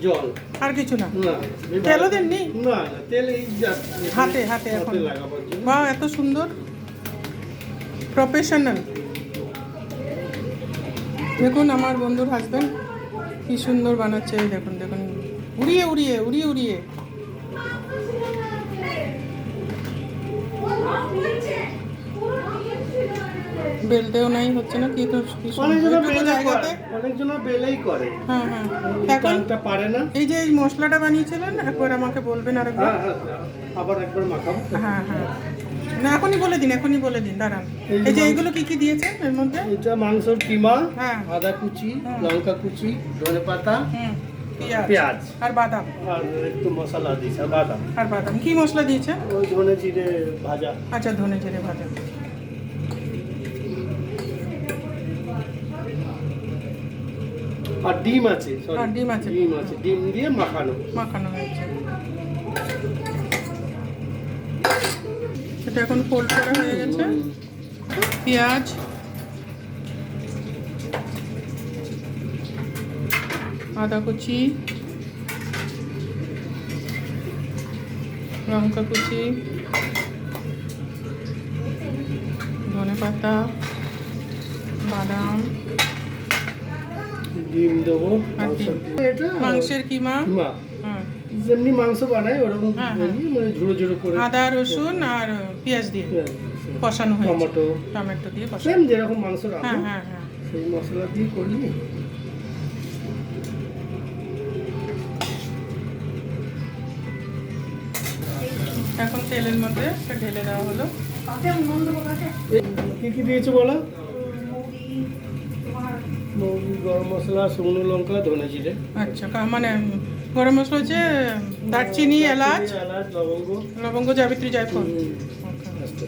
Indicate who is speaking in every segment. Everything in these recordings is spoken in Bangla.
Speaker 1: জল
Speaker 2: আর কিছু না?
Speaker 1: না।
Speaker 2: তেলও দেননি?
Speaker 1: না না, তেল এই
Speaker 2: হাতে হাতে এখন
Speaker 1: লাগাবার জন্য।
Speaker 2: বাহ, এত সুন্দর, প্রফেশনাল। দেখুন আমার বন্ধুর হাজবেন্ড কি সুন্দর বানাচ্ছে, এই দেখুন দেখুন, উড়িয়ে উড়িয়ে উড়িয়ে উড়িয়ে। বেলতেও নাই, হচ্ছে না কি, তো কি সুন্দর এইটুকু জায়গাতে।
Speaker 1: অনেকজন বেলেই করে।
Speaker 2: হ্যাঁ হ্যাঁ, এখন
Speaker 1: কানটা পারে না।
Speaker 2: এই যে এই মশলাটা বানিয়েছিলেন একবার আমাকে বলবেন আরেকবার।
Speaker 1: হ্যাঁ হ্যাঁ, আবার একবার মাখাবো।
Speaker 2: হ্যাঁ হ্যাঁ, না এখনই বলে দিন, এখনই বলে দিন, দাঁড়ান। এই যে এইগুলো কি কি দিয়েছেন এর মধ্যে?
Speaker 1: এটা মাংসর কিমা,
Speaker 2: হ্যাঁ,
Speaker 1: আদা কুচি, লঙ্কা কুচি, ধনে পাতা, পেঁয়াজ
Speaker 2: আর বাদাম,
Speaker 1: আর একটু মশলা দিয়েছে, আর বাদাম।
Speaker 2: আর বাদাম কি মশলা দিয়েছেন?
Speaker 1: ওই ধনে জিরে ভাজা।
Speaker 2: আচ্ছা, ধনে জিরে ভাজা।
Speaker 1: আর ডিম আছে,
Speaker 2: আর ডিম আছে।
Speaker 1: ডিম আছে, ডিম দিয়ে মাখানো
Speaker 2: মাখানো হয়েছে। এটা এখন ফোল্ড করা হয়ে গেছে। পেঁয়াজ, আদা কুচি, লঙ্কা কুচি, ধনে পাতা, বাদাম,
Speaker 1: ডিম দেবো।
Speaker 2: আর ডিম।
Speaker 1: এটা
Speaker 2: মাংসের কিমা,
Speaker 1: কিমা
Speaker 2: হ্যাঁ,
Speaker 1: যেমনি মাংস বানায় ওরকম
Speaker 2: হ্যাঁ, হ্যাঁ।
Speaker 1: মানে ঝুড়ো ঝুড়ো করে
Speaker 2: আদা রসুন আর পেঁয়াজ দিয়ে কষানো হয়েছে।
Speaker 1: টমেটো
Speaker 2: টমেটো দিয়ে
Speaker 1: সেম
Speaker 2: কষানো।
Speaker 1: যেরকম মাংস রান্না
Speaker 2: হ্যাঁ হ্যাঁ হ্যাঁ।
Speaker 1: সেই মশলা দিয়ে করলি।
Speaker 2: এখন তেলের মধ্যে এটা ঢেলে দেওয়া হলো।
Speaker 1: কি কি দিয়েছো বলো? মৌরি, গরম মশলা, শুকনো লঙ্কা, ধনে জিরে।
Speaker 2: আচ্ছা, মানে গরম মশলা হচ্ছে দারচিনি, এলাচ,
Speaker 1: লবঙ্গ,
Speaker 2: লবঙ্গ, জাবিত্রী, জায়ফল।
Speaker 1: আস্তে।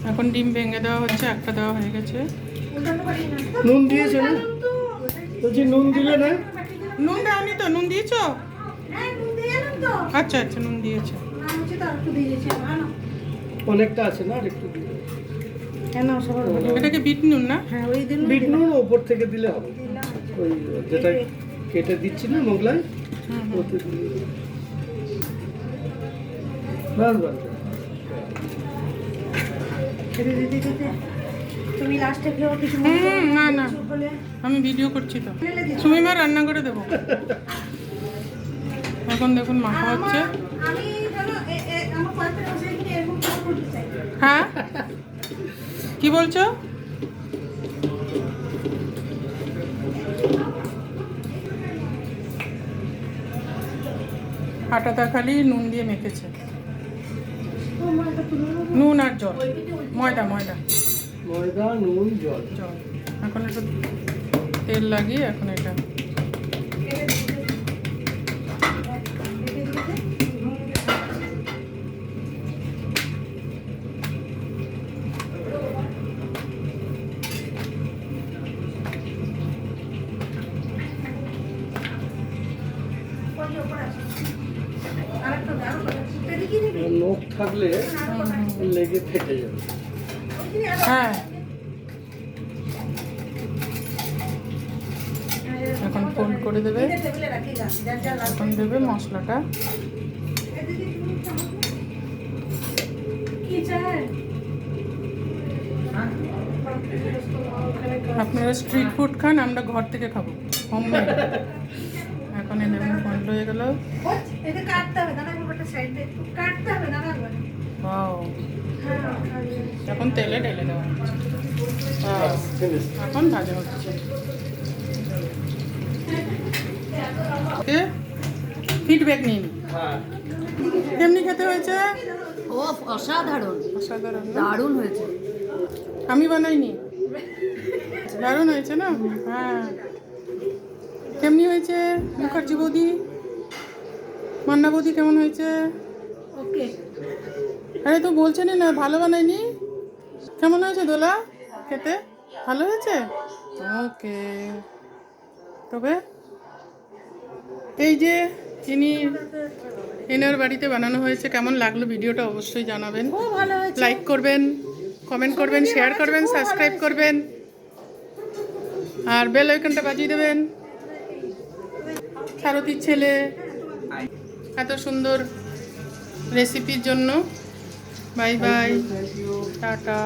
Speaker 2: এখন ডিম ভেঙে দেওয়া হচ্ছে, একটা দেওয়া হয়ে গেছে।
Speaker 1: নুন দিয়েছো না? বলছি নুন দিলে না?
Speaker 2: নুন দেওনি তো? নুন দিয়েছো? আচ্ছা আচ্ছা, নুন দিয়েছে।
Speaker 1: অনেকটা আছে না, আর একটু দিলে।
Speaker 2: এটাকে বিট নুন না?
Speaker 1: বিট নুন ওপর থেকে দিলে হবে। ওই যেটা কেটে দিচ্ছি না মোগলাই, ওতে দিলে বাস বাস।
Speaker 3: তুমি লাস্টে কেউ কিছু
Speaker 2: না না, আমি ভিডিও করছি তো। সুমিমা রান্না করে দেবো। এখন দেখুন মাখা হচ্ছে।
Speaker 3: আমি জানো আমার পাশে বসে এখানে এরকম করতে চাই।
Speaker 2: হ্যাঁ, কি বলছো? আটাটা খালি নুন দিয়ে মেখেছে, নুন আর জল, ময়দা ময়দা
Speaker 1: ময়দা, নুন, জল।
Speaker 2: জল। এখন একটু তেল লাগিয়ে এখন এটা
Speaker 1: নখ থাকলে লেগে ফেটে যাবে।
Speaker 2: হ্যাঁ, এখন ফোল্ড করে দেবে। এখন দেবে মশলাটা। আপনারা স্ট্রিট ফুড খান, আমরা ঘর থেকে খাবো, হোমমেড। এখন এই দেখুন ফন্ড হয়ে গেল। ওয়াও, এখন তেলে ঢেলে দেওয়া হচ্ছে। এখন ভাজা হচ্ছে। ফিডব্যাক নিন, কেমনি খেতে হয়েছে?
Speaker 4: ও অসাধারণ,
Speaker 2: অসাধারণ না?
Speaker 4: দারুণ হয়েছে।
Speaker 2: আমি বানাইনি, দারুণ হয়েছে না? হ্যাঁ, কেমনি হয়েছে মুখার্জি বৌদি, মান্না বৌদি, কেমন হয়েছে?
Speaker 3: ওকে,
Speaker 2: আরে তো বলছেনই না ভালো বানাইনি। কেমন হয়েছে দোলা খেতে? ভালো হয়েছে? ওকে। তবে এই যে চিনি এনার বাড়িতে বানানো হয়েছে, কেমন লাগলো ভিডিওটা অবশ্যই জানাবেন।
Speaker 3: খুব ভালো হয়েছে।
Speaker 2: লাইক করবেন, কমেন্ট করবেন, শেয়ার করবেন, সাবস্ক্রাইব করবেন আর বেল আইকনটা বাজিয়ে দেবেন। সারথীর ছেলে এত সুন্দর রেসিপির জন্য। Bye bye, tata.